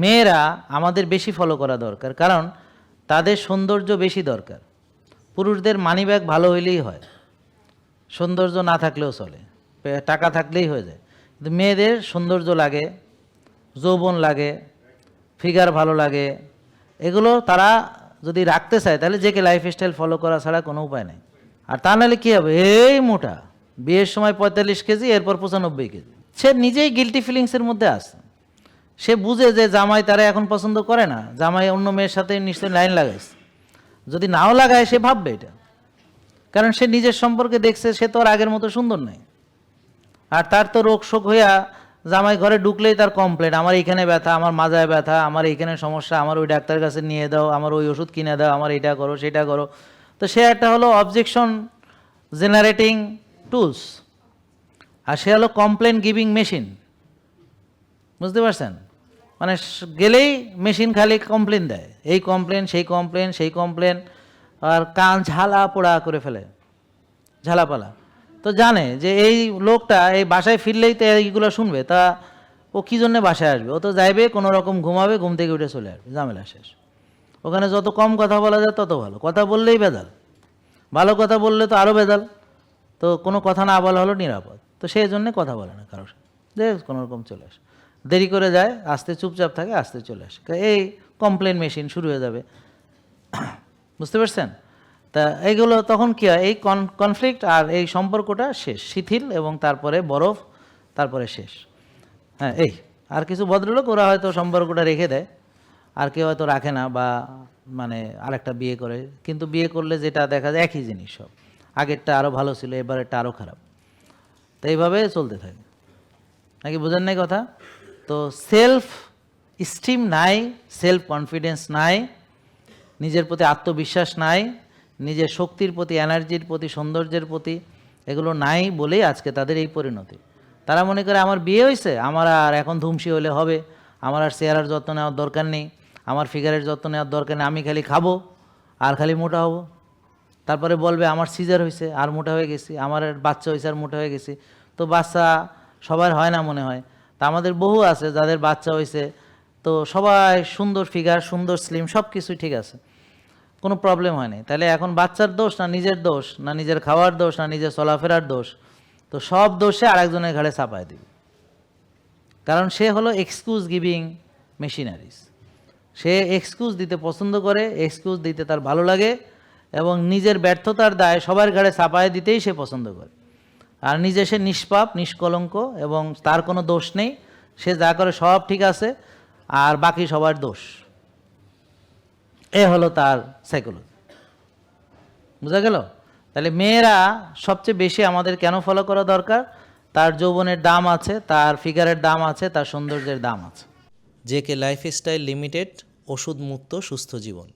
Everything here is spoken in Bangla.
মেয়েরা আমাদের বেশি ফলো করা দরকার, কারণ তাদের সৌন্দর্য বেশি দরকার। পুরুষদের মানি ব্যাগ ভালো হইলেই হয়, সৌন্দর্য না থাকলেও চলে, টাকা থাকলেই হয়ে যায়। কিন্তু মেয়েদের সৌন্দর্য লাগে, যৌবন লাগে, ফিগার ভালো লাগে। এগুলো তারা যদি রাখতে চায় তাহলে যে কে লাইফস্টাইল ফলো করা ছাড়া কোনো উপায় নেই। আর তা নাহলে কী হবে, এই মোটা, বিয়ের সময় 45 কেজি, এরপর 95 কেজি। সে নিজেই গিলটি ফিলিংসের মধ্যে আসে। সে বুঝে যে জামাই তারা এখন পছন্দ করে না, জামাই অন্য মেয়ের সাথে নিশ্চয়ই লাইন লাগাইছে। যদি নাও লাগায় সে ভাববে এটা, কারণ সে নিজের সম্পর্কে দেখছে সে তো আর আগের মতো সুন্দর নেই। আর তার তো রোগ শোক হইয়া জামাই ঘরে ঢুকলেই তার কমপ্লেন, আমার এইখানে ব্যথা, আমার মাজায় ব্যথা, আমার এইখানে সমস্যা, আমার ওই ডাক্তারের কাছে নিয়ে দাও, আমার ওই ওষুধ কিনে দাও, আমার এইটা করো সেটা করো। তো সে একটা হলো অবজেকশন জেনারেটিং টুলস, আর সে হলো কমপ্লেন গিভিং মেশিন। বুঝতে পারছেন? মানে গেলেই মেশিন খালি কমপ্লেন দেয়, এই কমপ্লেন সেই কমপ্লেন সেই কমপ্লেন, আর কান ঝালা পোড়া করে ফেলে, ঝালাপালা। তো জানে যে এই লোকটা এই বাসায় ফিরলেই তো এইগুলো শুনবে, তা ও কী জন্যে বাসায় আসবে? ও তো যাইবে কোনো রকম ঘুমাবে, ঘুম থেকে উঠে চলে আসবে, ঝামেলা শেষ। ওখানে যত কম কথা বলা যায় তত ভালো, কথা বললেই বেদাল, ভালো কথা বললে তো আরও বেদাল। তো কোনো কথা না বলা হলো নিরাপদ, তো সেই জন্যে কথা বলে না কারোর সাথে, যে কোনো রকম চলে আসে, দেরি করে যায়, আস্তে চুপচাপ থাকে, আস্তে চলে আসে। এই কমপ্লেন মেশিন শুরু হয়ে যাবে। বুঝতে পারছেন? তা এইগুলো তখন কী হয়, এই কনফ্লিক্ট আর এই সম্পর্কটা শেষ, শিথিল, এবং তারপরে বরফ, তারপরে শেষ। হ্যাঁ, এই আর কিছু ভদ্রলোক ওরা হয়তো সম্পর্কটা রেখে দেয়, আর কেউ হয়তো রাখে না, বা মানে আরেকটা বিয়ে করে। কিন্তু বিয়ে করলে যেটা দেখা যায় একই জিনিস, সব আগেরটা আরও ভালো ছিল, এবারেরটা আরও খারাপ। তো এইভাবে চলতে থাকে, নাকি বোঝেন নাই কথা? তো সেলফ স্টিম নাই, সেলফ কনফিডেন্স নাই, নিজের প্রতি আত্মবিশ্বাস নাই, নিজের শক্তির প্রতি, এনার্জির প্রতি, সৌন্দর্যের প্রতি, এগুলো নাই বলেই আজকে তাদের এই পরিণতি। তারা মনে করে আমার বিয়ে হয়েছে, আমার আর এখন ধুমসি হলে হবে, আমার আর চেহারার যত্ন নেওয়ার দরকার নেই, আমার ফিগারের যত্ন নেওয়ার দরকার নেই, আমি খালি খাবো আর খালি মোটা হব। তারপরে বলবে আমার সিজার হয়েছে আর মোটা হয়ে গেছি, আমার বাচ্চা হয়েছে আর মোটা হয়ে গেছি। তো বাচ্চা সবার হয় না মনে হয়, তা আমাদের বহু আছে যাদের বাচ্চা হয়েছে, তো সবাই সুন্দর ফিগার, সুন্দর স্লিম, সব কিছুই ঠিক আছে, কোনো প্রবলেম হয়নি। তাহলে এখন বাচ্চার দোষ না নিজের দোষ, না নিজের খাওয়ার দোষ, না নিজের চলাফেরার দোষ? তো সব দোষে আরেকজনের ঘাড়ে চাপায় দিবে, কারণ সে হলো এক্সকিউজ গিভিং মেশিনারিজ। সে এক্সকিউজ দিতে পছন্দ করে, এক্সকিউজ দিতে তার ভালো লাগে, এবং নিজের ব্যর্থতার দায় সবার ঘাড়ে চাপায় দিতেই সে পছন্দ করে। আর নিজে সে নিষ্পাপ, নিষ্কলঙ্ক, এবং তার কোনো দোষ নেই, সে যা করে সব ঠিক আছে, আর বাকি সবার দোষ। এ হলো তার সাইকোলজি। বোঝা গেল? তাহলে মেয়েরা সবচেয়ে বেশি আমাদের কেন ফলো করা দরকার? তার যৌবনের দাম আছে, তার ফিগারের দাম আছে, তার সৌন্দর্যের দাম আছে। জেকে লাইফস্টাইল লিমিটেড, ওষুধ মুক্ত সুস্থ জীবন।